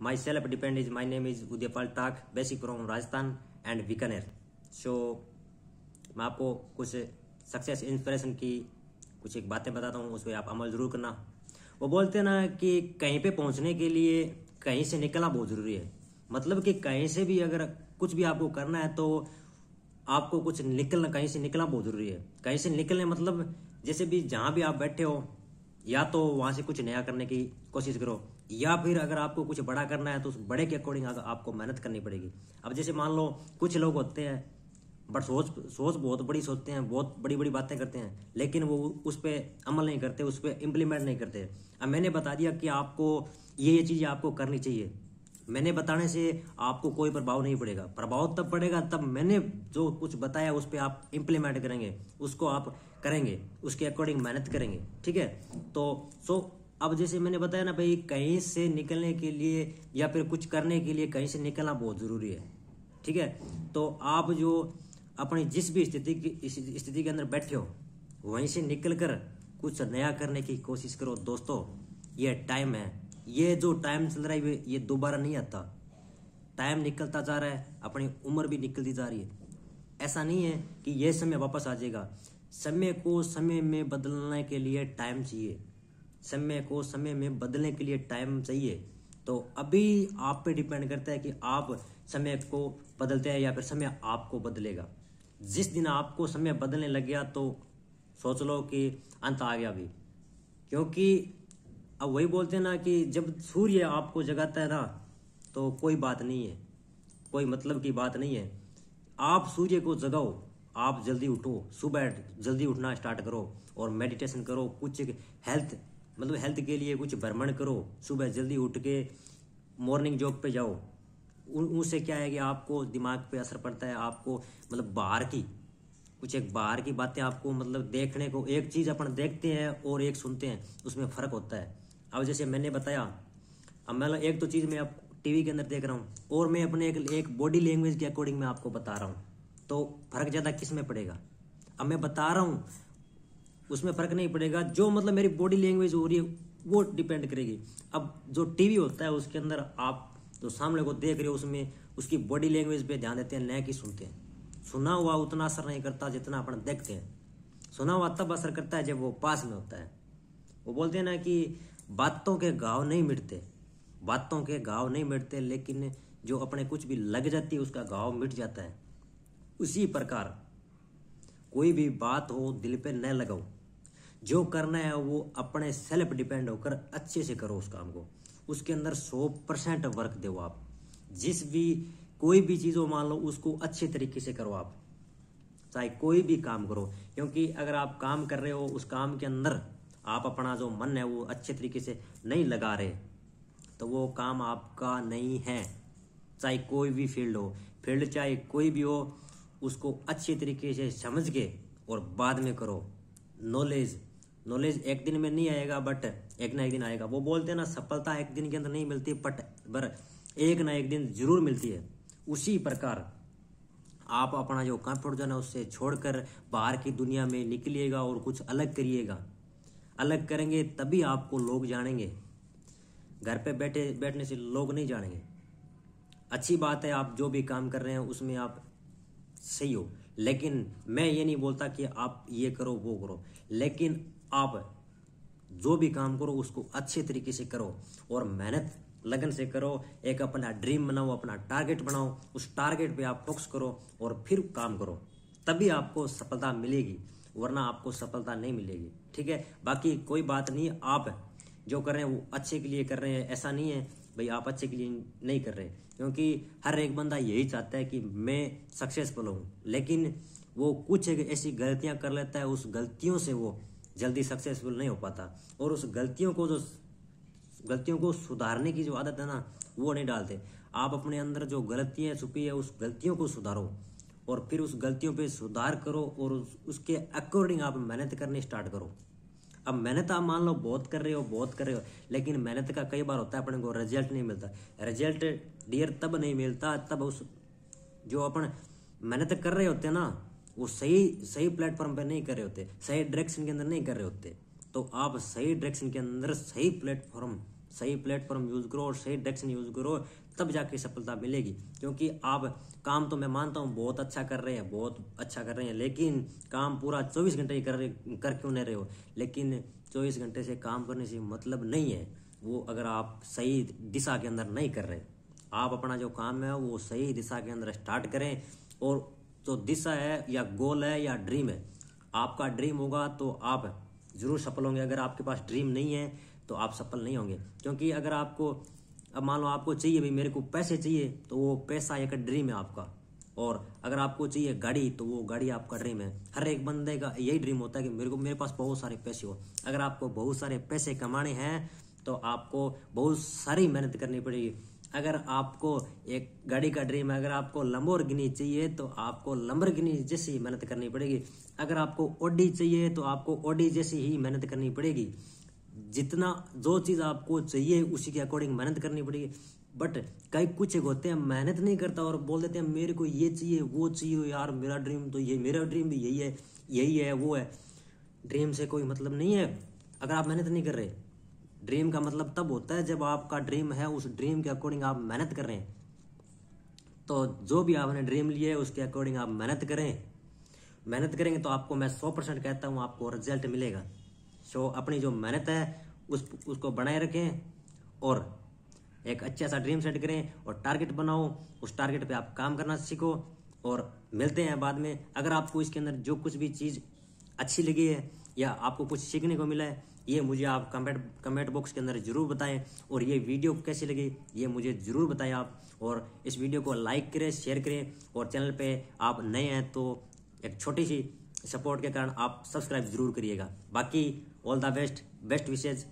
My self depend is my name is Udyapal Tak, basic from Rajasthan and Bikaner. So मैं आपको कुछ success inspiration की कुछ एक बातें बताता हूँ, उस पर आप अमल जरूर करना। वो बोलते हैं ना कि कहीं पे पहुंचने के लिए कहीं से निकलना बहुत जरूरी है। मतलब कि कहीं से भी अगर कुछ भी आपको करना है तो आपको कुछ निकलना, कहीं से निकलना बहुत जरूरी है। कहीं से निकलने मतलब जैसे भी जहां भी आप बैठे हो, या तो वहां से कुछ नया करने की कोशिश करो, या फिर अगर आपको कुछ बड़ा करना है तो उस बड़े के अकॉर्डिंग आपको मेहनत करनी पड़ेगी। अब जैसे मान लो कुछ लोग होते हैं बट सोच बहुत बड़ी सोचते हैं, बहुत बड़ी बड़ी बातें करते हैं, लेकिन वो उस पर अमल नहीं करते, उस पर इम्प्लीमेंट नहीं करते। अब मैंने बता दिया कि आपको ये चीज़ें आपको करनी चाहिए, मैंने बताने से आपको कोई प्रभाव नहीं पड़ेगा। प्रभाव तब पड़ेगा तब मैंने जो कुछ बताया उस पर आप इम्प्लीमेंट करेंगे, उसको आप करेंगे, उसके अकॉर्डिंग मेहनत करेंगे, ठीक है। तो अब जैसे मैंने बताया ना भाई, कहीं से निकलने के लिए या फिर कुछ करने के लिए कहीं से निकलना बहुत जरूरी है, ठीक है। तो आप जो अपनी जिस भी स्थिति के अंदर बैठे हो वहीं से निकलकर कुछ नया करने की कोशिश करो दोस्तों। ये टाइम है, ये जो टाइम चल रहा है ये दोबारा नहीं आता। टाइम निकलता जा रहा है, अपनी उम्र भी निकलती जा रही है। ऐसा नहीं है कि ये समय वापस आ जाएगा। समय को समय में बदलने के लिए टाइम चाहिए, समय को समय में बदलने के लिए टाइम चाहिए। तो अभी आप पे डिपेंड करता है कि आप समय को बदलते हैं या फिर समय आपको बदलेगा। जिस दिन आपको समय बदलने लग गया तो सोच लो कि अंत आ गया अभी। क्योंकि अब वही बोलते हैं ना कि जब सूर्य आपको जगाता है ना तो कोई बात नहीं है, कोई मतलब की बात नहीं है। आप सूर्य को जगाओ, आप जल्दी उठो, सुबह जल्दी उठना स्टार्ट करो और मेडिटेशन करो, कुछ हेल्थ के लिए कुछ भ्रमण करो। सुबह जल्दी उठ के मॉर्निंग जॉग पे जाओ। उनसे क्या है कि आपको दिमाग पे असर पड़ता है, आपको मतलब बाहर की बातें आपको मतलब देखने को, एक चीज़ अपन देखते हैं और एक सुनते हैं, उसमें फ़र्क होता है। अब जैसे मैंने बताया, अब मैं एक तो चीज़ मैं आप टीवी के अंदर देख रहा हूँ और मैं अपने एक बॉडी लैंग्वेज के अकॉर्डिंग मैं आपको बता रहा हूँ, तो फ़र्क ज़्यादा किस में पड़ेगा। अब मैं बता रहा हूँ उसमें फ़र्क नहीं पड़ेगा, जो मतलब मेरी बॉडी लैंग्वेज हो रही है वो डिपेंड करेगी। अब जो टीवी होता है उसके अंदर आप जो सामने को देख रहे हो उसमें उसकी बॉडी लैंग्वेज पे ध्यान देते हैं, न कि सुनते हैं। सुना हुआ उतना असर नहीं करता जितना अपन देखते हैं। सुना हुआ तब असर करता है जब वो पास में होता है। वो बोलते हैं ना कि बातों के घाव नहीं मिटते, बातों के घाव नहीं मिटते, लेकिन जो अपने कुछ भी लग जाती है उसका घाव मिट जाता है। उसी प्रकार कोई भी बात हो दिल पे न लगाओ, जो करना है वो अपने सेल्फ डिपेंड होकर अच्छे से करो उस काम को, उसके अंदर 100% वर्क दो आप। कोई भी चीज़ हो मान लो उसको अच्छे तरीके से करो आप, चाहे कोई भी काम करो। क्योंकि अगर आप काम कर रहे हो उस काम के अंदर आप अपना जो मन है वो अच्छे तरीके से नहीं लगा रहे तो वो काम आपका नहीं है। चाहे कोई भी फील्ड चाहे कोई भी हो, उसको अच्छे तरीके से समझ के और बाद में करो। नॉलेज एक दिन में नहीं आएगा बट एक ना एक दिन आएगा। वो बोलते हैं ना सफलता एक दिन के अंदर नहीं मिलती पर एक ना एक दिन जरूर मिलती है। उसी प्रकार आप अपना जो कंफर्ट जोन है उससे छोड़कर बाहर की दुनिया में निकलिएगा और कुछ अलग करिएगा। अलग करेंगे तभी आपको लोग जानेंगे, घर पे बैठने से लोग नहीं जानेंगे। अच्छी बात है आप जो भी काम कर रहे हैं उसमें आप सही हो, लेकिन मैं ये नहीं बोलता कि आप ये करो वो करो, लेकिन आप जो भी काम करो उसको अच्छे तरीके से करो और मेहनत लगन से करो। एक अपना ड्रीम बनाओ, अपना टारगेट बनाओ, उस टारगेट पे आप फोकस करो और फिर काम करो, तभी आपको सफलता मिलेगी, वरना आपको सफलता नहीं मिलेगी, ठीक है। बाकी कोई बात नहीं, आप जो कर रहे हैं वो अच्छे के लिए कर रहे हैं। ऐसा नहीं है भाई आप अच्छे के लिए नहीं कर रहे, क्योंकि हर एक बंदा यही चाहता है कि मैं सक्सेसफुल हूँ, लेकिन वो कुछ ऐसी गलतियां कर लेता है, उस गलतियों से वो जल्दी सक्सेसफुल नहीं हो पाता। और उस गलतियों को सुधारने की जो आदत है ना वो नहीं डालते। आप अपने अंदर जो गलतियां छुपी है उस गलतियों को सुधारो और फिर उस गलतियों पे सुधार करो और उसके अकॉर्डिंग आप मेहनत करनी स्टार्ट करो। अब मेहनत आप मान लो बहुत कर रहे हो, लेकिन मेहनत का कई बार होता है अपने को रिजल्ट नहीं मिलता। रिजल्ट डियर तब नहीं मिलता तब उस जो अपन मेहनत कर रहे होते हैं ना वो सही प्लेटफॉर्म पे नहीं कर रहे होते, सही डायरेक्शन के अंदर नहीं कर रहे होते। तो आप सही डायरेक्शन के अंदर सही प्लेटफॉर्म सही प्लेटफॉर्म यूज़ करो और सही डायरेक्शन यूज़ करो, तब जाके सफलता मिलेगी। क्योंकि आप काम तो मैं मानता हूँ बहुत अच्छा कर रहे हैं, बहुत अच्छा कर रहे हैं, लेकिन काम पूरा 24 घंटे ही कर क्यों नहीं रहे हो। लेकिन 24 घंटे से काम करने से मतलब नहीं है वो, अगर आप सही दिशा के अंदर नहीं कर रहे। आप अपना जो काम है वो सही दिशा के अंदर स्टार्ट करें, और जो दिशा है या गोल है या ड्रीम है, आपका ड्रीम होगा तो आप ज़रूर सफल होंगे। अगर आपके पास ड्रीम नहीं है तो आप सफल नहीं होंगे। क्योंकि अगर आपको, अब मान लो आपको चाहिए भाई मेरे को पैसे चाहिए, तो वो पैसा एक ड्रीम है आपका। और अगर आपको चाहिए गाड़ी, तो वो गाड़ी आपका ड्रीम है। हर एक बंदे का यही ड्रीम होता है कि मेरे पास बहुत सारे पैसे हो। अगर आपको बहुत सारे पैसे कमाने हैं तो आपको बहुत सारी मेहनत करनी पड़ेगी। अगर आपको एक गाड़ी का ड्रीम है, अगर आपको लंबोर्गिनी चाहिए तो आपको लंबोर्गिनी जैसी मेहनत करनी पड़ेगी। अगर आपको ऑडी चाहिए तो आपको ऑडी जैसी ही मेहनत करनी पड़ेगी। जितना जो चीज़ आपको चाहिए उसी के अकॉर्डिंग मेहनत करनी पड़ेगी। बट कई कुछ होते हैं मेहनत नहीं करता और बोल देते हैं मेरे को ये चाहिए वो चाहिए, यार मेरा ड्रीम तो ये, मेरा ड्रीम भी यही है वो है। ड्रीम से कोई मतलब नहीं है अगर आप मेहनत नहीं कर रहे। ड्रीम का मतलब तब होता है जब आपका ड्रीम है, उस ड्रीम के अकॉर्डिंग आप मेहनत कर रहे हैं। तो जो भी आपने ड्रीम लिए उसके अकॉर्डिंग आप मेहनत करें। मेहनत करेंगे तो आपको मैं 100% कहता हूँ आपको रिजल्ट मिलेगा। सो अपनी जो मेहनत है उसको बनाए रखें और एक अच्छा सा ड्रीम सेट करें और टारगेट बनाओ। उस टारगेट पे आप काम करना सीखो और मिलते हैं बाद में। अगर आपको इसके अंदर जो कुछ भी चीज़ अच्छी लगी है या आपको कुछ सीखने को मिला है, ये मुझे आप कमेंट बॉक्स के अंदर ज़रूर बताएं। और ये वीडियो कैसी लगी ये मुझे ज़रूर बताएं आप। और इस वीडियो को लाइक करें, शेयर करें, और चैनल पे आप नए हैं तो एक छोटी सी सपोर्ट के कारण आप सब्सक्राइब जरूर करिएगा। बाकी ऑल द बेस्ट विशेज।